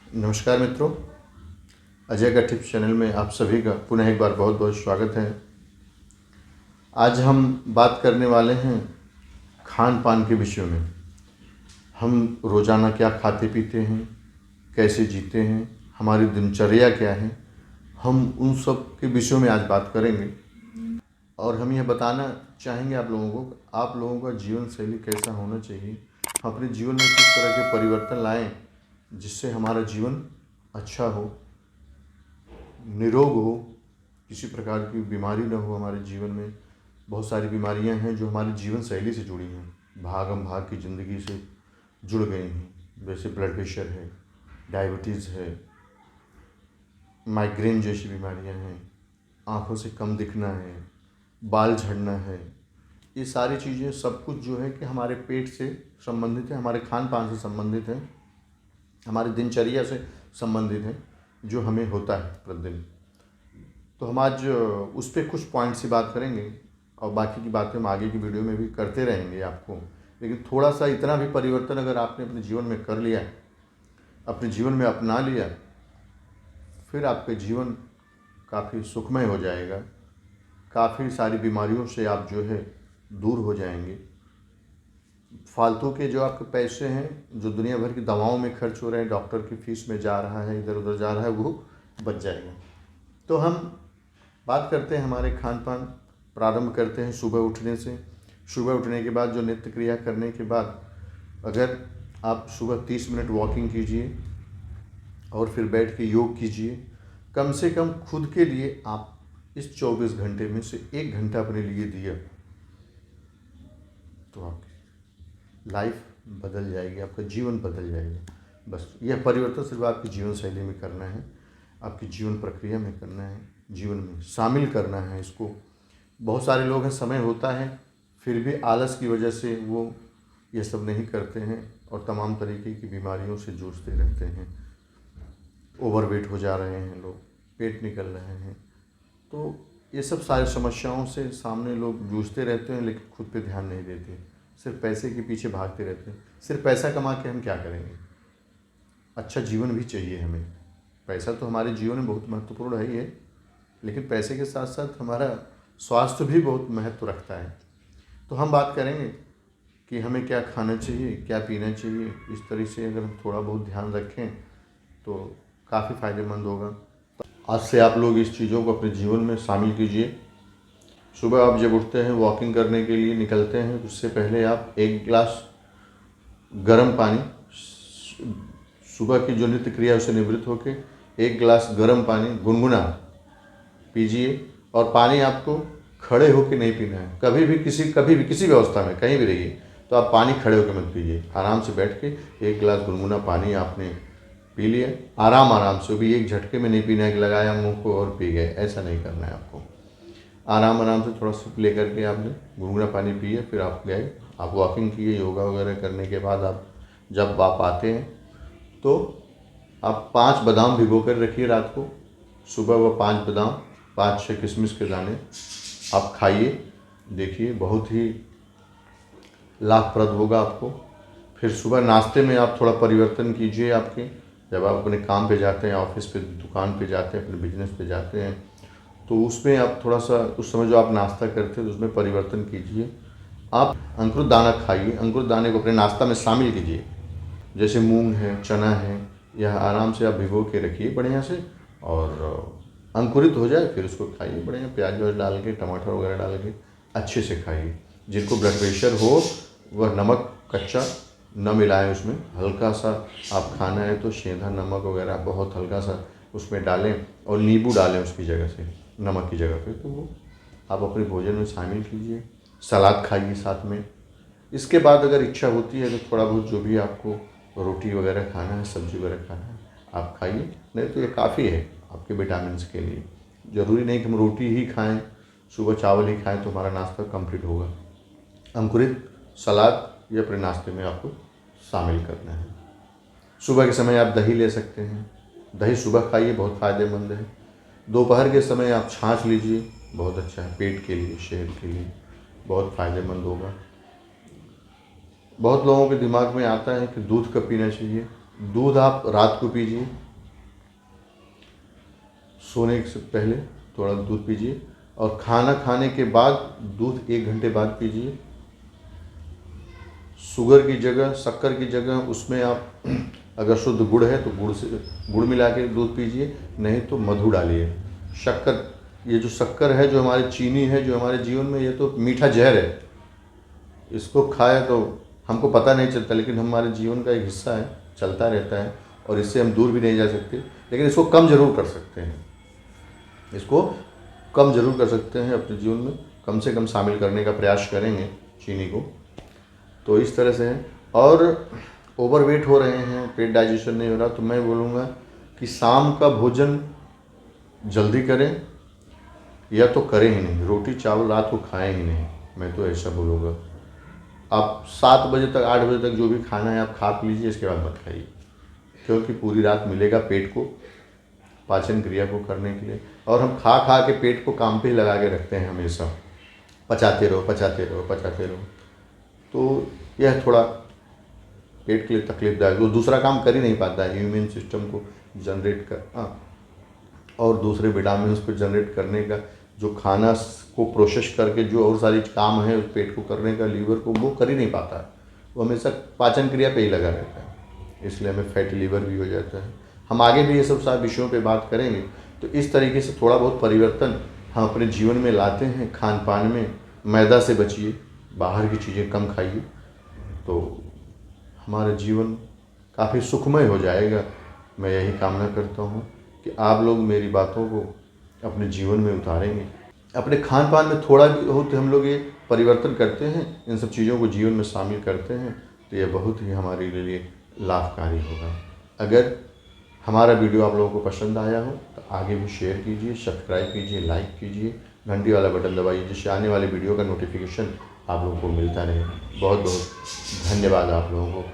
नमस्कार मित्रों, अजय का टिप्स चैनल में आप सभी का पुनः एक बार बहुत बहुत स्वागत है। आज हम बात करने वाले हैं खान पान के विषय में। हम रोज़ाना क्या खाते पीते हैं, कैसे जीते हैं, हमारी दिनचर्या क्या है, हम उन सब के विषयों में आज बात करेंगे। और हम यह बताना चाहेंगे आप लोगों को, आप लोगों का जीवन शैली कैसा होना चाहिए, हम अपने जीवन में किस तरह के परिवर्तन लाएं जिससे हमारा जीवन अच्छा हो, निरोग हो, किसी प्रकार की बीमारी न हो हमारे जीवन में। बहुत सारी बीमारियां हैं जो हमारी जीवन शैली से जुड़ी हैं, भागम भाग की ज़िंदगी से जुड़ गई हैं। जैसे ब्लड प्रेशर है, डायबिटीज़ है, माइग्रेन जैसी बीमारियां हैं, आँखों से कम दिखना है, बाल झड़ना है। ये सारी चीज़ें सब कुछ जो है कि हमारे पेट से संबंधित है, हमारे खान पान से संबंधित है, हमारी दिनचर्या से संबंधित है, जो हमें होता है प्रतिदिन। तो हम आज उस पर कुछ पॉइंट से बात करेंगे और बाकी की बातें हम आगे की वीडियो में भी करते रहेंगे आपको। लेकिन थोड़ा सा इतना भी परिवर्तन अगर आपने अपने जीवन में कर लिया, अपने जीवन में अपना लिया, फिर आपका जीवन काफ़ी सुखमय हो जाएगा। काफ़ी सारी बीमारियों से आप जो है दूर हो जाएंगे। फालतू के जो आपके पैसे हैं जो दुनिया भर की दवाओं में खर्च हो रहे हैं, डॉक्टर की फीस में जा रहा है, इधर उधर जा रहा है, वो बच जाएगा। तो हम बात करते हैं हमारे खान पान। प्रारंभ करते हैं सुबह उठने से। सुबह उठने के बाद जो नित्य क्रिया करने के बाद अगर आप सुबह 30 मिनट वॉकिंग कीजिए और फिर बैठ के योग कीजिए। कम से कम खुद के लिए आप इस 24 घंटे में से 1 घंटा अपने लिए दिया तो आपकी लाइफ बदल जाएगी, आपका जीवन बदल जाएगा। बस यह परिवर्तन सिर्फ आपकी जीवन शैली में करना है, आपकी जीवन प्रक्रिया में करना है, जीवन में शामिल करना है इसको। बहुत सारे लोग हैं, समय होता है फिर भी आलस की वजह से वो ये सब नहीं करते हैं और तमाम तरीके की बीमारियों से जूझते रहते हैं। ओवरवेट हो जा रहे हैं लोग, पेट निकल रहे हैं। तो ये सब सारी समस्याओं से सामने लोग जूझते रहते हैं, लेकिन खुद पे ध्यान नहीं देते, सिर्फ पैसे के पीछे भागते रहते हैं। सिर्फ पैसा कमा के हम क्या करेंगे? अच्छा जीवन भी चाहिए हमें। पैसा तो हमारे जीवन में बहुत महत्वपूर्ण है ही है, लेकिन पैसे के साथ साथ हमारा स्वास्थ्य भी बहुत महत्व रखता है। तो हम बात करेंगे कि हमें क्या खाना चाहिए, क्या पीना चाहिए। इस तरह से अगर हम थोड़ा बहुत ध्यान रखें तो काफ़ी फ़ायदेमंद होगा। तो आज से आप लोग इस चीज़ों को अपने जीवन में शामिल कीजिए। सुबह आप जब उठते हैं, वॉकिंग करने के लिए निकलते हैं, उससे पहले आप 1 गिलास गर्म पानी, सुबह की जो नित्य क्रिया उससे निवृत्त होकर 1 गिलास गर्म पानी गुनगुना पीजिए। और पानी आपको खड़े होकर नहीं पीना है। कभी भी किसी भी अवस्था में कहीं भी रहिए तो आप पानी खड़े होकर मत पीजिए। आराम से बैठ के 1 गिलास गुनगुना पानी आपने पी लिया, आराम से। भी एक झटके में नहीं पीना है कि लगाया मुंह को और पी गए, ऐसा नहीं करना है आपको। आराम से थोड़ा सिप लेकर के आपने गुनगुना पानी पिए, फिर आप गए, आप वॉकिंग किए। योगा वगैरह करने के बाद आप जब आप आते हैं तो आप 5 बादाम भिगो कर रखिए रात को। सुबह वो 5 बादाम, 5-6 किशमिश के दाने आप खाइए, देखिए बहुत ही लाभप्रद होगा आपको। फिर सुबह नाश्ते में आप थोड़ा परिवर्तन कीजिए। आपके जब आप अपने काम पे जाते हैं, ऑफिस पे, दुकान पे जाते हैं, अपने बिजनेस पे जाते हैं, तो उसमें आप थोड़ा सा उस समय जो आप नाश्ता करते हैं तो उसमें परिवर्तन कीजिए। आप अंकुरित दाना खाइए, अंकुरित दाने को अपने नाश्ता में शामिल कीजिए। जैसे मूंग है, चना है, यह आराम से आप भिगो के रखिए बढ़िया से, और अंकुरित हो जाए फिर उसको खाइए बढ़िया, प्याज व्याज डाल के, टमाटर वगैरह डाल के अच्छे से खाइए। जिनको ब्लड प्रेशर हो वह नमक कच्चा न मिलाएं उसमें, हल्का सा आप खाना है तो सेंधा नमक वगैरह बहुत हल्का सा उसमें डालें और नींबू डालें उसकी जगह से, नमक की जगह पे, तो वो आप अपने भोजन में शामिल कीजिए। सलाद खाइए साथ में। इसके बाद अगर इच्छा होती है तो थोड़ा बहुत जो भी आपको रोटी वगैरह खाना है, सब्जी वगैरह खाना है, आप खाइए। नहीं तो ये काफ़ी है आपके विटामिन्स के लिए। ज़रूरी नहीं कि हम रोटी ही खाएं, सुबह चावल ही खाएं तो हमारा नाश्ता कंप्लीट होगा। अंकुरित सलाद ये अपने नाश्ते में आपको शामिल करना है। सुबह के समय आप दही ले सकते हैं, दही सुबह खाइए, बहुत फ़ायदेमंद है। दोपहर के समय आप छाछ लीजिए, बहुत अच्छा है पेट के लिए, सेहत के लिए बहुत फ़ायदेमंद होगा। बहुत लोगों के दिमाग में आता है कि दूध कब पीना चाहिए। दूध आप रात को पीजिए, सोने से पहले थोड़ा दूध पीजिए, और खाना खाने के बाद दूध 1 घंटे बाद पीजिए। शुगर की जगह, शक्कर की जगह उसमें आप अगर शुद्ध गुड़ है तो गुड़ मिला के दूध पीजिए, नहीं तो मधु डालिए। शक्कर, ये जो शक्कर है, जो हमारी चीनी है, जो हमारे जीवन में, ये तो मीठा जहर है। इसको खाया तो हमको पता नहीं चलता, लेकिन हमारे जीवन का एक हिस्सा है, चलता रहता है, और इससे हम दूर भी नहीं जा सकते। लेकिन इसको कम ज़रूर कर सकते हैं, इसको कम ज़रूर कर सकते हैं अपने जीवन में, कम से कम शामिल करने का प्रयास करेंगे चीनी को। तो इस तरह से है। और ओवरवेट हो रहे हैं, पेट डाइजेशन नहीं हो रहा, तो मैं बोलूँगा कि शाम का भोजन जल्दी करें, या तो करें ही नहीं, रोटी चावल रात को खाएं ही नहीं, मैं तो ऐसा बोलूँगा। आप 7 बजे तक 8 बजे तक जो भी खाना है आप खा पी लीजिए, इसके बाद मत खाइए, क्योंकि पूरी रात मिलेगा पेट को पाचन क्रिया को करने के लिए। और हम खा खा के पेट को काम पे ही लगा के रखते हैं, हमेशा पचाते रहो पचाते रहो पचाते रहो, तो यह थोड़ा पेट के लिए तकलीफदायक, वो दूसरा काम कर ही नहीं पाता है, इम्यून सिस्टम को जनरेट कर और दूसरे विटामिन्स को जनरेट करने का, जो खाना को प्रोसेस करके जो और सारी काम है उस पेट को करने का, लीवर को, वो कर ही नहीं पाता है, वो हमेशा पाचन क्रिया पे ही लगा रहता है, इसलिए हमें फैटी लीवर भी हो जाता है। हम आगे भी ये सब सारे विषयों पे बात करेंगे। तो इस तरीके से थोड़ा बहुत परिवर्तन हम अपने जीवन में लाते हैं। खान पान में मैदा से बचिए, बाहर की चीज़ें कम खाइए, तो हमारा जीवन काफ़ी सुखमय हो जाएगा। मैं यही कामना करता हूँ कि आप लोग मेरी बातों को अपने जीवन में उतारेंगे। अपने खान पान में थोड़ा भी हो तो हम लोग ये परिवर्तन करते हैं, इन सब चीज़ों को जीवन में शामिल करते हैं, तो ये बहुत ही हमारे लिए लाभकारी होगा। अगर हमारा वीडियो आप लोगों को पसंद आया हो तो आगे भी शेयर कीजिए, सब्सक्राइब कीजिए, लाइक कीजिए, घंटी वाला बटन दबाइए, जिससे आने वाले वीडियो का नोटिफिकेशन आप लोगों को मिलता रहे। बहुत बहुत धन्यवाद आप लोगों को।